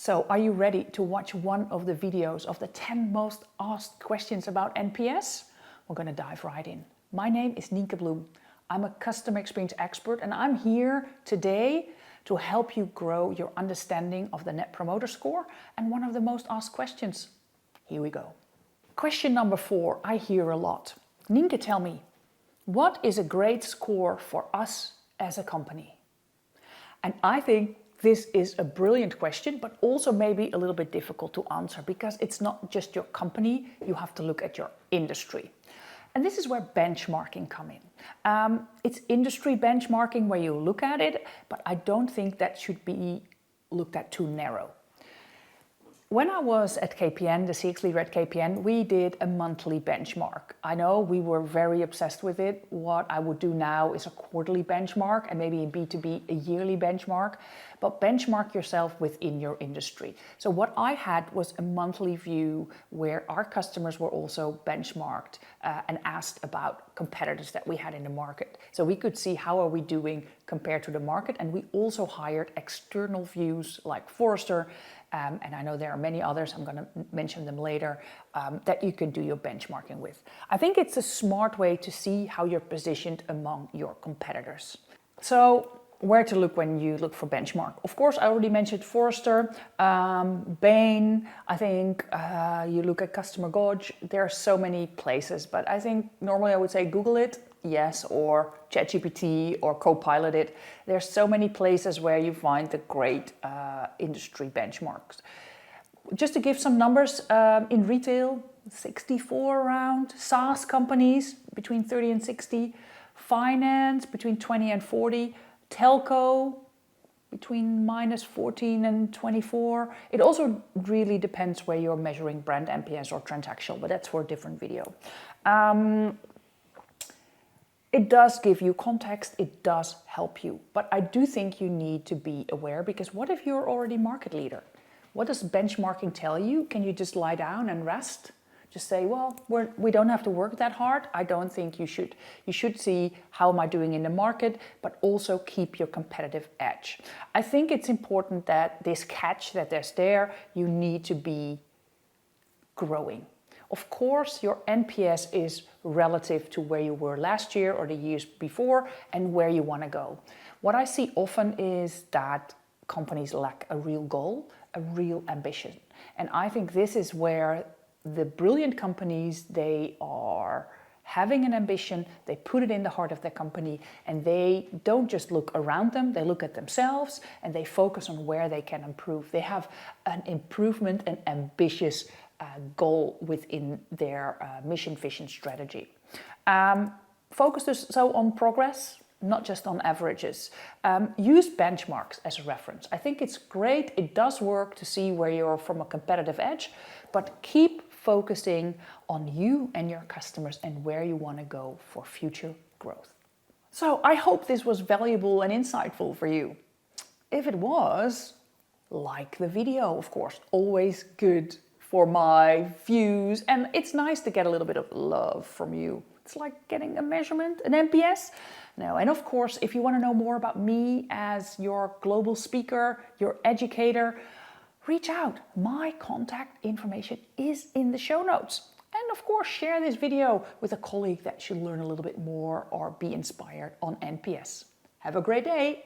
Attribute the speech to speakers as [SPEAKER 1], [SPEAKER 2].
[SPEAKER 1] So are you ready to watch one of the videos of the 10 most asked questions about NPS? We're going to dive right in. My name is Nienke Bloem. I'm a customer experience expert and I'm here today to help you grow your understanding of the Net Promoter Score and one of the most asked questions. Here we go. Question number 4, I hear a lot. Nienke, tell me, what is a great score for us as a company? And I think this is a brilliant question, but also maybe a little bit difficult to answer because it's not just your company, you have to look at your industry. And this is where benchmarking come in. It's industry benchmarking where you look at it, but I don't think that should be looked at too narrow. When I was at KPN, the CX leader at KPN, we did a monthly benchmark. I know we were very obsessed with it. What I would do now is a quarterly benchmark and maybe in B2B a yearly benchmark, but benchmark yourself within your industry. So what I had was a monthly view where our customers were also benchmarked and asked about competitors that we had in the market. So we could see how are we doing compared to the market, and we also hired external views like Forrester, and I know there are many others, I'm going to mention them later, that you can do your benchmarking with. I think it's a smart way to see how you're positioned among your competitors. So where to look when you look for benchmark? Of course, I already mentioned Forrester, Bain, I think you look at Customer Gauge. There are so many places, but I think normally I would say Google it, yes, or ChatGPT or Copilot it. There's so many places where you find the great industry benchmarks. Just to give some numbers, in retail, 64 around, SaaS companies between 30 and 60, finance between 20 and 40, telco between -14 and 24. It also really depends where you're measuring brand NPS or transactional, but that's for a different video. It does give you context, it does help you, but I do think you need to be aware, because what if you're already market leader? What does benchmarking tell you? Can you just lie down and rest? Just say, well, we don't have to work that hard. I don't think you should. You should see how am I doing in the market, but also keep your competitive edge. I think it's important that this catch that there's there, you need to be growing. Of course, your NPS is relative to where you were last year or the years before and where you want to go. What I see often is that companies lack a real goal, a real ambition. And I think this is where the brilliant companies, they are having an ambition, they put it in the heart of their company, and they don't just look around them, they look at themselves and they focus on where they can improve. They have an improvement and ambitious goal within their mission, vision, strategy. Focus so on progress, not just on averages. Use benchmarks as a reference. I think it's great, it does work to see where you're from a competitive edge, but keep focusing on you and your customers and where you want to go for future growth. So I hope this was valuable and insightful for you. If it was, like the video, of course, always good for my views, and it's nice to get a little bit of love from you. It's like getting a measurement, an NPS. No, and of course, if you want to know more about me as your global speaker, your educator, reach out. My contact information is in the show notes. And of course, share this video with a colleague that should learn a little bit more or be inspired on NPS. Have a great day.